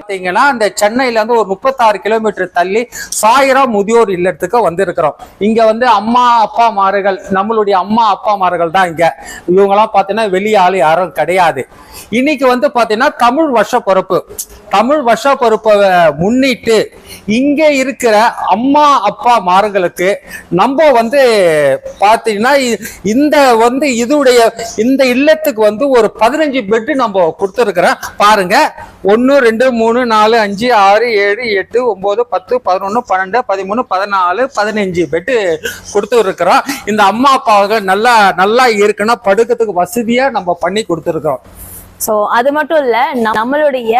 பாத்தீங்கன்னா இந்த சென்னையில இருந்து ஒரு 36 கிலோமீட்டர் தள்ளி சாய்ராம் முதியோர் இல்லத்துக்கு வந்திருக்கிறோம். இங்க வந்து அம்மா அப்பா மார்கள், நம்மளுடைய அம்மா அப்பா மார்கள் தான் இங்க. இவங்கெல்லாம் பாத்தீங்கன்னா வெளியாளு யாரும் கிடையாது. இன்னைக்கு வந்து பாத்தீங்கன்னா தமிழ் வருஷ பொறுப்பை முன்னிட்டு இங்க இருக்கிற அம்மா அப்பா மார்களுக்கு நம்ம வந்து பாத்தீங்கன்னா இந்த இல்லத்துக்கு வந்து ஒரு 15 பெட் நம்ம கொடுத்துருக்கிறோம். பாருங்க, 1 2 3 4 5 6 7 8 9 10 11 12 13 14 15 பெட் கொடுத்து இருக்கிறோம். இந்த அம்மா அப்பாவுக்கு நல்லா இருக்குன்னா படுக்கிறதுக்கு வசதியா நம்ம பண்ணி கொடுத்துருக்கோம். ஸோ அது மட்டும் இல்ல, நம்மளுடைய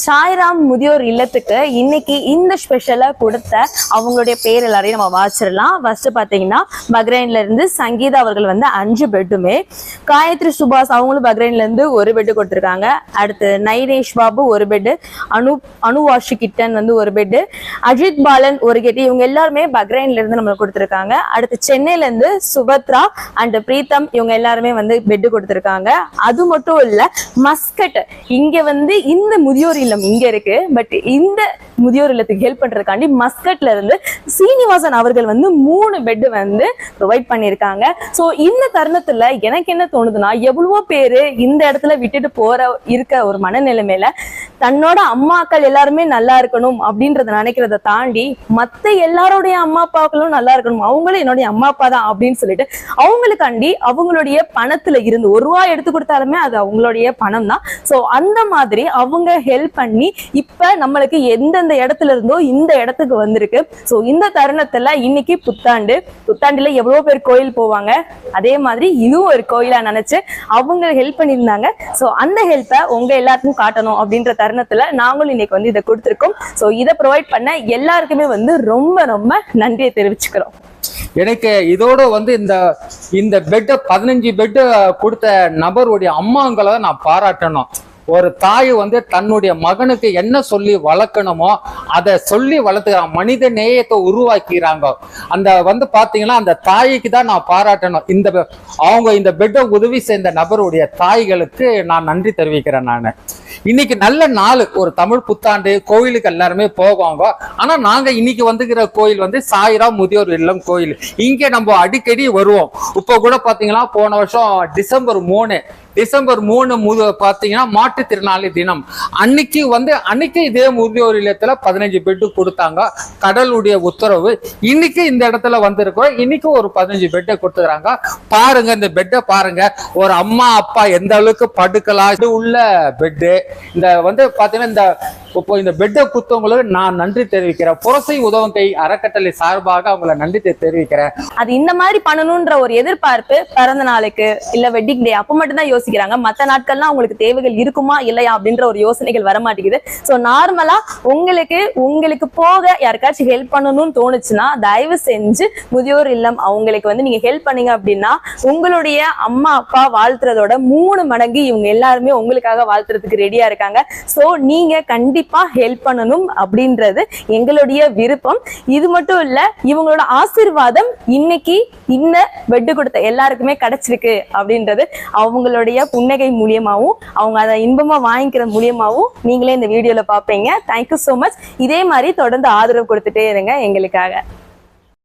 சாய்ராம் முதியோர் இல்லத்துக்கு இன்னைக்கு இந்த ஸ்பெஷலா கொடுத்த அவங்களுடைய பேர் எல்லாரையும் நம்ம வாசிடலாம். ஃபர்ஸ்ட் பாத்தீங்கன்னா பக்ரைன்ல இருந்து சங்கீதா அவர்கள் வந்து 5 பெட்டுமே, காயத்ரி சுபாஷ் அவங்களும் பக்ரைன்ல இருந்து 1 பெட்டு கொடுத்துருக்காங்க. அடுத்து நைரேஷ் பாபு 1 பெட்டு, அனுவாஷி கிட்டன் வந்து 1 பெட்டு, அஜித் பாலன் 1 கெட்டி, இவங்க எல்லாருமே பக்ரைன்ல இருந்து நம்மளுக்கு கொடுத்துருக்காங்க. அடுத்து சென்னையில இருந்து சுபத்ரா அண்ட் பிரீத்தம் இவங்க எல்லாருமே வந்து பெட்டு கொடுத்துருக்காங்க. அது மட்டும் இல்ல, மஸ்கட் இங்க வந்து இந்த முதியோர் இல்லம் இங்க இருக்கு, பட் இந்த முதியோர் இல்லத்துக்கு ஹெல்ப் பண்றதுக்காண்டி மஸ்கட்ல இருந்து சீனிவாசன் அவர்கள் வந்து 3 பெட் வந்து ப்ரொவைட் பண்ணிருக்காங்க. சோ இந்த தருணத்துல எனக்கு என்ன தோணுதுன்னா, எவ்வளவோ பேரு இந்த இடத்துல விட்டுட்டு இருக்க ஒரு மனநிலைமையில தன்னோட அம்மாக்கள் எல்லாருமே நல்லா இருக்கணும் அப்படின்றத நினைக்கிறத தாண்டி மத்த எல்லாருடைய அம்மா அப்பாக்களும் நல்லா இருக்கணும், அவங்களும் என்னுடைய அம்மா அப்பா தான் அப்படின்னு சொல்லிட்டு அவங்களுக்காண்டி அவங்களுடைய பணத்துல இருந்து 1 ரூபாய் எடுத்து கொடுத்தாலுமே அது அவங்களுடைய பணம் தான். சோ அந்த மாதிரி அவங்க ஹெல்ப் பண்ணி இப்ப நம்மளுக்கு எந்தெந்த இடத்துல இருந்தோ இந்த இடத்துக்கு வந்திருக்கு. சோ இந்த தருணத்துல இன்னைக்கு புத்தாண்டுல எவ்வளவு பேர் கோயில் போவாங்க, அதே மாதிரி இதுவும் ஒரு கோயிலா நினைச்சு அவங்க ஹெல்ப் பண்ணியிருந்தாங்க. சோ அந்த ஹெல்ப்பை உங்க எல்லாருக்கும் காட்டணும் அப்படின்ற தருணத்துல நாங்களும் இன்னைக்கு வந்து இதை கொடுத்துருக்கோம். சோ இதை ப்ரொவைட் பண்ண எல்லாருக்குமே வந்து ரொம்ப ரொம்ப நன்றியை தெரிவிச்சுக்கிறோம். எனக்கு இதோட வந்து இந்த பெட்டை 15 பெட்டு கொடுத்த நபருடைய அம்மாங்களை நான் பாராட்டணும். ஒரு தாய் வந்து தன்னுடைய மகனுக்கு என்ன சொல்லி வளர்க்கணுமோ அதை சொல்லி வளர்த்துக்கிறாங்க, மனித நேயத்தை உருவாக்கிறாங்க. அந்த வந்து பாத்தீங்கன்னா அந்த தாய்க்கு தான் நான் பாராட்டணும். அவங்க இந்த பெட்டை உதவி செய்த நபருடைய தாய்களுக்கு நான் நன்றி தெரிவிக்கிறேன். நான் இன்னைக்கு நல்ல நாள், ஒரு தமிழ் புத்தாண்டு, கோயிலுக்கு எல்லாருமே போவாங்க. ஆனா நாங்க இன்னைக்கு வந்துக்கிற கோயில் வந்து சாய்ராம் முதியோர் இல்லம் கோயில். இங்க நம்ம அடிக்கடி வருவோம். இப்ப கூட பாத்தீங்கன்னா போன வருஷம் டிசம்பர் 3 பாத்தீங்கன்னா மாற்றுத்திறனாளி தினம் அன்னைக்கு இதே முதியோர் இல்லத்துல 15 பெட்டு கொடுத்தாங்க. கடலுடைய உத்தரவு இன்னைக்கு இந்த இடத்துல வந்திருக்கிறோம். இன்னைக்கு ஒரு 15 பெட்டை கொடுத்துக்கிறாங்க. பாருங்க, இந்த பெட்டை பாருங்க, ஒரு அம்மா அப்பா எந்த அளவுக்கு படுக்கலாம். இது உள்ள பெட்டு. இந்த வந்து பாத்தீங்கன்னா இந்த பெட்டை குத்தவங்களுக்கு நான் நன்றி தெரிவிக்கிறேன். புரசை உதவும் கை அறக்கட்டளை சார்பாக அவங்களை நன்றி தெரிவிக்கிறேன். அது இந்த மாதிரி பண்ணணும்ன்ற ஒரு எதிர்பார்ப்பு பிறந்த நாளுக்கு இல்ல வெட்டிங் டே அப்ப மட்டும் தான் யோசிக்கிறாங்க. மத்த நாட்கள்லாம் உங்களுக்கு தேவைகள் இருக்குமா இல்லையா அப்படின்ற ஒரு யோசனைகள் வர மாட்டேங்குது. சோ நார்மலா உங்களுக்கு போக யாருக்காச்சும் ஹெல்ப் பண்ணணும்னு தோணுச்சுன்னா தயவு செஞ்சு முதியோர் இல்லம் அவங்களுக்கு வந்து நீங்க ஹெல்ப் பண்ணீங்க அப்படின்னா உங்களுடைய அம்மா அப்பா வாழ்த்துறதோட 3 மடங்கு இவங்க எல்லாருமே உங்களுக்காக வாழ்த்துறதுக்கு ரெடியா இருக்காங்க. சோ நீங்க கண்டிப்பா ஹெல்ப் பண்ணணும் அப்படின்றது எங்களுடைய விருப்பம். இது மட்டும் இல்ல, இவங்களோட ஆசீர்வாதம் இன்னைக்கு இந்த பெட்டு கொடுத்த எல்லாருக்குமே கிடைச்சிருக்கு அப்படின்றது அவங்களுடைய புன்னகை மூலியமாவும் அவங்க அதை இன்பமா வாங்கிக்கிற மூலியமாவும் நீங்களே இந்த வீடியோல பாப்பீங்க. Thank you so much. இதே மாதிரி தொடர்ந்து ஆதரவு கொடுத்துட்டே இருங்க எங்களுக்காக.